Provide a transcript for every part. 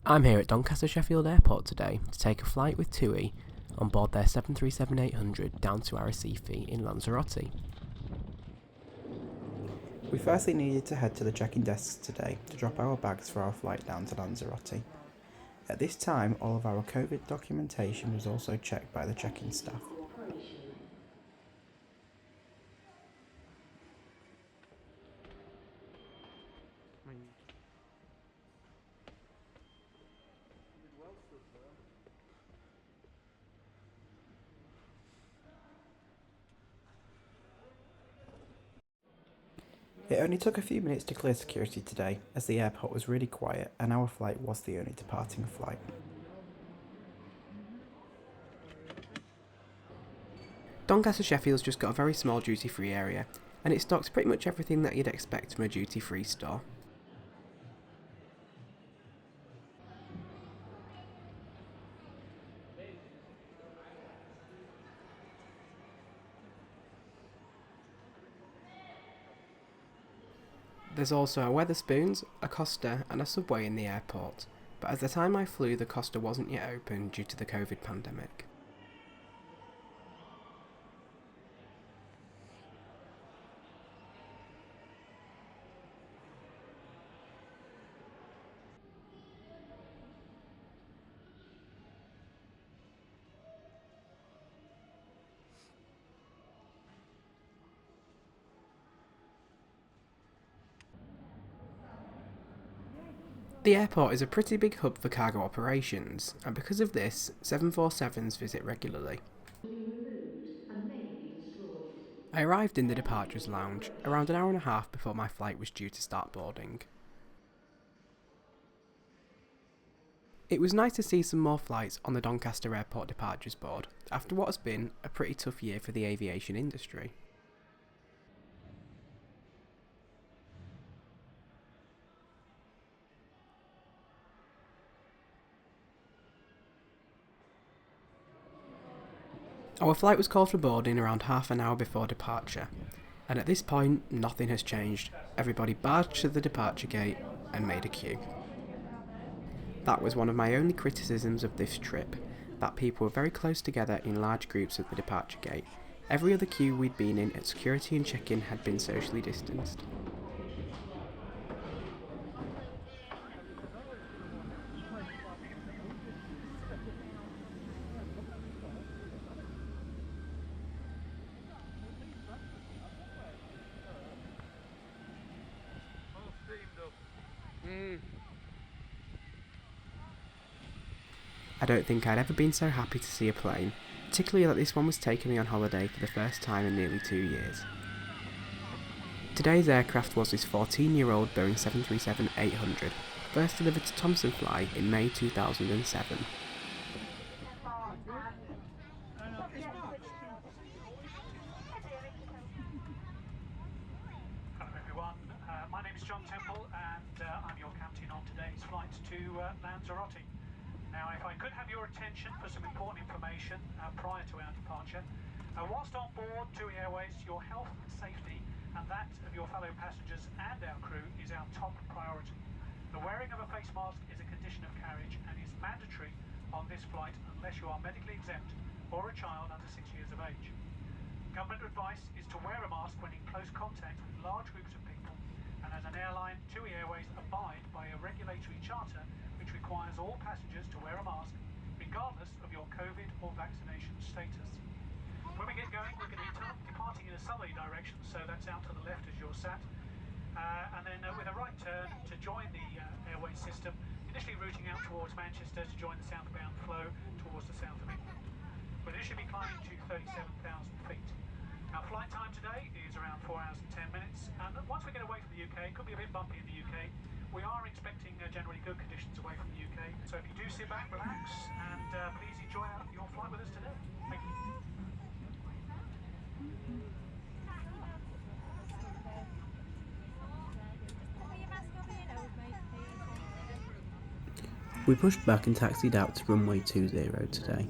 I'm here at Doncaster Sheffield Airport today to take a flight with TUI on board their 737-800 down to Arrecife in Lanzarote. We firstly needed to head to the check-in desks today to drop our bags for our flight down to Lanzarote. At this time, all of our COVID documentation was also checked by the check-in staff. It only took a few minutes to clear security today, as the airport was really quiet and our flight was the only departing flight. Doncaster Sheffield's just got a very small duty-free area, and it stocks pretty much everything that you'd expect from a duty-free store. There's also a Wetherspoons, a Costa and a Subway in the airport, but at the time I flew the Costa wasn't yet open due to the COVID pandemic. The airport is a pretty big hub for cargo operations, and because of this, 747s visit regularly. I arrived in the departures lounge around an hour and a half before my flight was due to start boarding. It was nice to see some more flights on the Doncaster Airport departures board, after what has been a pretty tough year for the aviation industry. Our flight was called for boarding around half an hour before departure, and at this point nothing has changed. Everybody barged to the departure gate and made a queue. That was one of my only criticisms of this trip, that people were very close together in large groups at the departure gate. Every other queue we'd been in at security and check-in had been socially distanced. I don't think I'd ever been so happy to see a plane, particularly that this one was taking me on holiday for the first time in nearly 2 years. Today's aircraft was this 14-year-old Boeing 737-800, first delivered to Thomson Fly in May 2007. Hello everyone, my name is John Temple and I'm your captain on today's flight to Lanzarote. Now if I could have your attention for some important information prior to our departure. Whilst on board TUI Airways, your health and safety and that of your fellow passengers and our crew is our top priority. The wearing of a face mask is a condition of carriage and is mandatory on this flight unless you are medically exempt or a child under 6 years of age. Government advice is to wear a mask when in close contact with large groups of people, and as an airline, TUI Airways abide by a regulatory charter which requires all passengers to wear a mask regardless of your COVID or vaccination status. When we get going, we're going to be departing in a southerly direction, so that's out to the left as you're sat, and then with a right turn to join the airway system, initially routing out towards Manchester to join the southbound flow towards the south of England. We'll initially be climbing to 37,000 feet. Our flight time today is around 4 hours and 10 minutes, and once we get away from the UK, it could be a bit bumpy in the UK. We are expecting generally good conditions away from the UK, so if you do sit back, relax, and please enjoy your flight with us today. Thank you. We pushed back and taxied out to runway 20 today.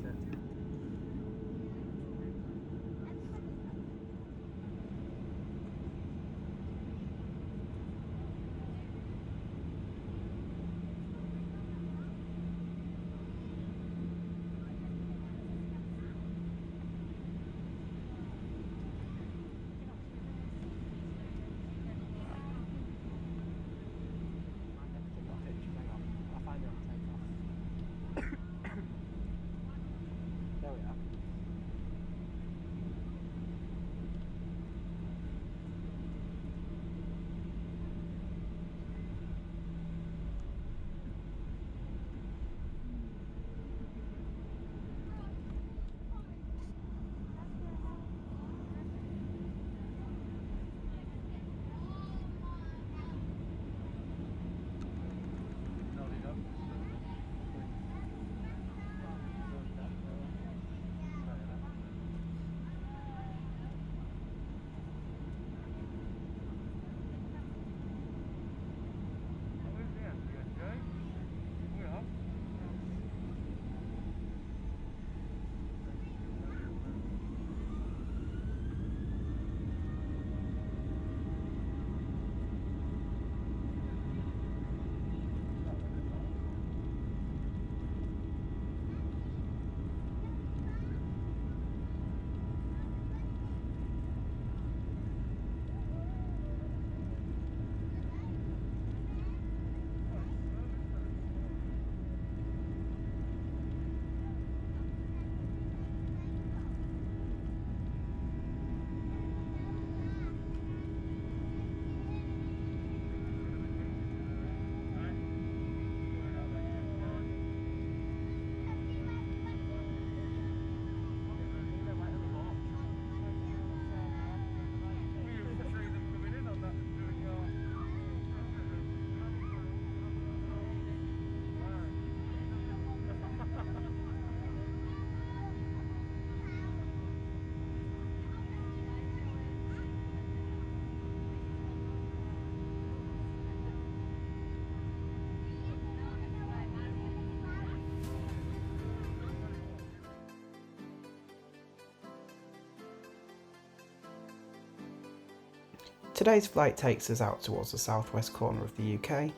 Today's flight takes us out towards the southwest corner of the UK,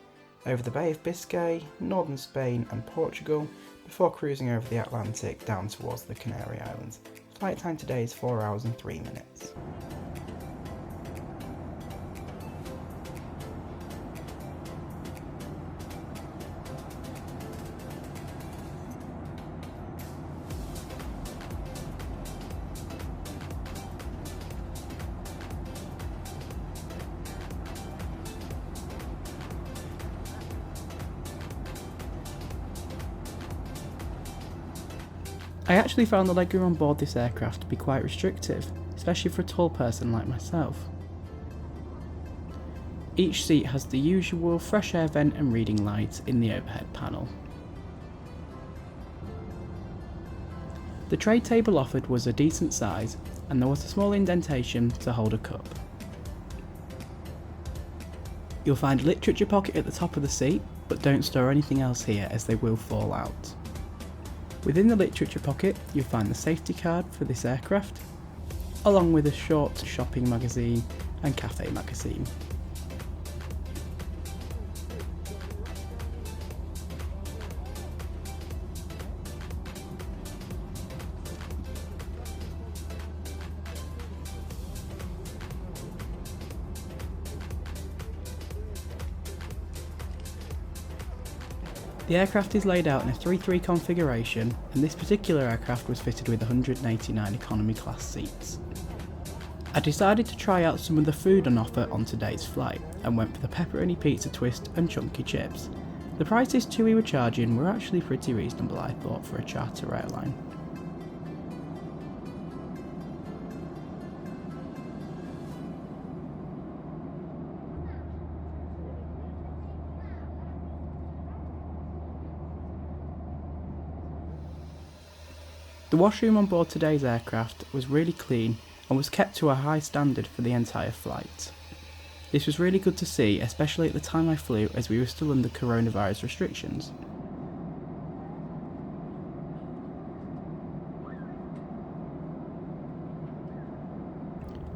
over the Bay of Biscay, northern Spain and Portugal, before cruising over the Atlantic down towards the Canary Islands. Flight time today is 4 hours and 3 minutes. I actually found the legroom on board this aircraft to be quite restrictive, especially for a tall person like myself. Each seat has the usual fresh air vent and reading lights in the overhead panel. The tray table offered was a decent size, and there was a small indentation to hold a cup. You'll find a literature pocket at the top of the seat, but don't store anything else here as they will fall out. Within the literature pocket, you'll find the safety card for this aircraft, along with a short shopping magazine and cafe magazine. The aircraft is laid out in a 3-3 configuration, and this particular aircraft was fitted with 189 economy class seats. I decided to try out some of the food on offer on today's flight, and went for the pepperoni pizza twist and chunky chips. The prices TUI were charging were actually pretty reasonable, I thought, for a charter airline. The washroom on board today's aircraft was really clean and was kept to a high standard for the entire flight. This was really good to see, especially at the time I flew, as we were still under coronavirus restrictions.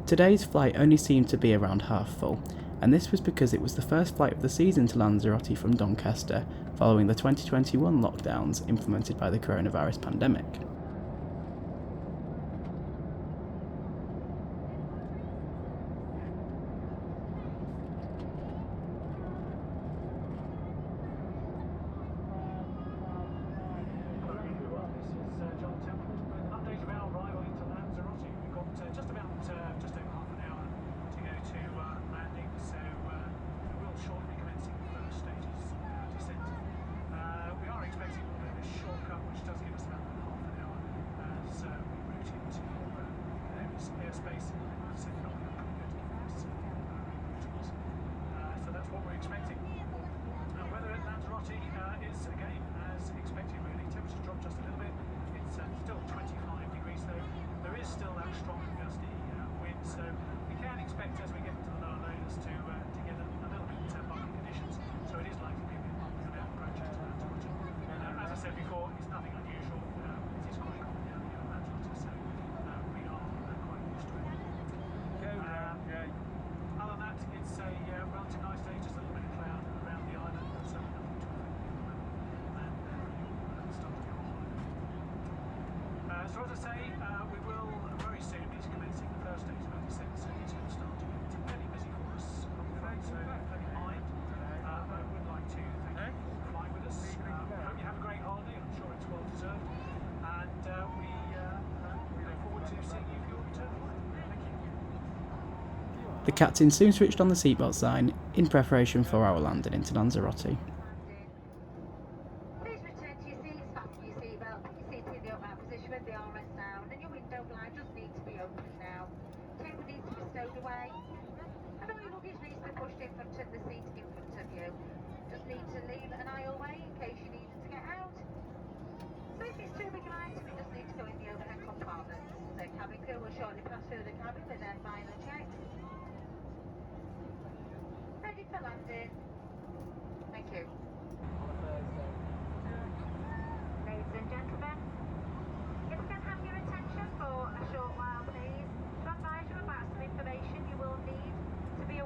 Today's flight only seemed to be around half full, and this was because it was the first flight of the season to Lanzarote from Doncaster following the 2021 lockdowns implemented by the coronavirus pandemic. So as I say, we will very soon be commencing the first stage of our descent, so it's going to start to get fairly busy for us on the front, so bear in mind. I would like to thank you for flying with us. I hope you have a great holiday, I'm sure it's well deserved, and we look forward to seeing you for your return flight. Thank you. The captain soon switched on the seatbelt sign in preparation for our landing into Lanzarote. Ready for landing. Thank you. Ladies and gentlemen, if we can have your attention for a short while, please, to advise you about some information you will need to be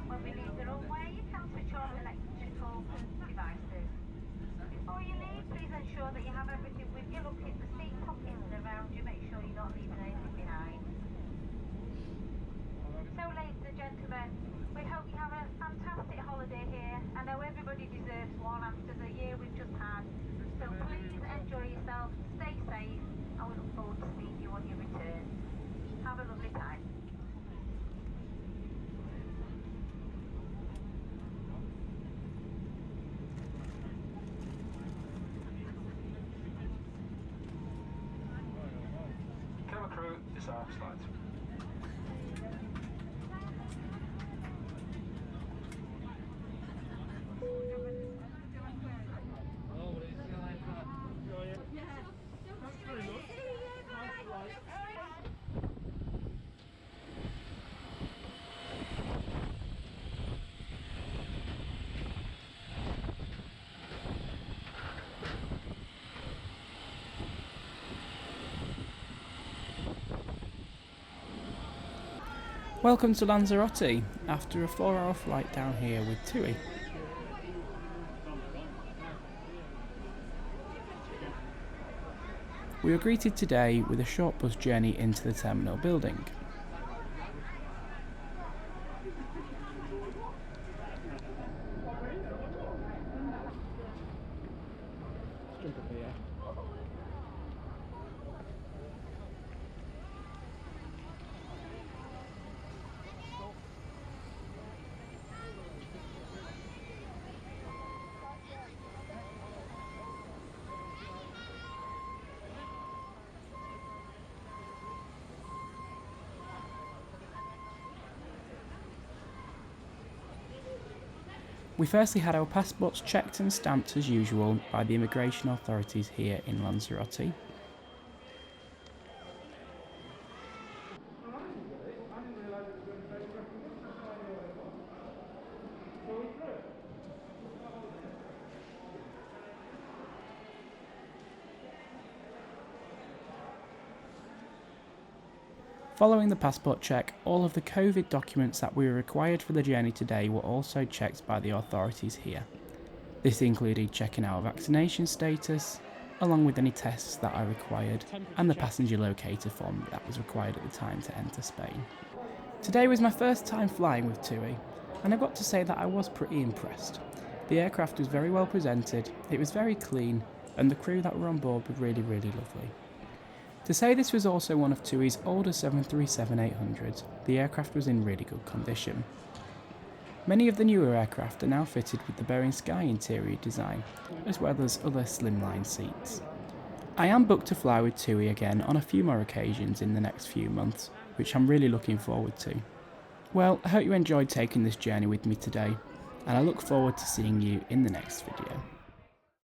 When we leave the runway, you can switch off electrical devices. Before you leave, please ensure that you have everything with you. Look in the seat pockets around you, make sure you're not leaving anything behind. So ladies and gentlemen, we hope you have a fantastic holiday here. I know everybody deserves one after the year we've just had. So please enjoy yourself, stay safe, and we look forward to seeing you on your return. Have a lovely time. Camera crew, disarm slides. Welcome to Lanzarote, after a 4-hour flight down here with TUI. We were greeted today with a short bus journey into the terminal building. We firstly had our passports checked and stamped as usual by the immigration authorities here in Lanzarote. Following the passport check, all of the COVID documents that we were required for the journey today were also checked by the authorities here. This included checking our vaccination status, along with any tests that are required, and the passenger locator form that was required at the time to enter Spain. Today was my first time flying with TUI, and I've got to say that I was pretty impressed. The aircraft was very well presented, it was very clean, and the crew that were on board were really lovely. To say this was also one of TUI's older 737-800s, the aircraft was in really good condition. Many of the newer aircraft are now fitted with the Boeing Sky interior design, as well as other slimline seats. I am booked to fly with TUI again on a few more occasions in the next few months, which I'm really looking forward to. Well, I hope you enjoyed taking this journey with me today, and I look forward to seeing you in the next video.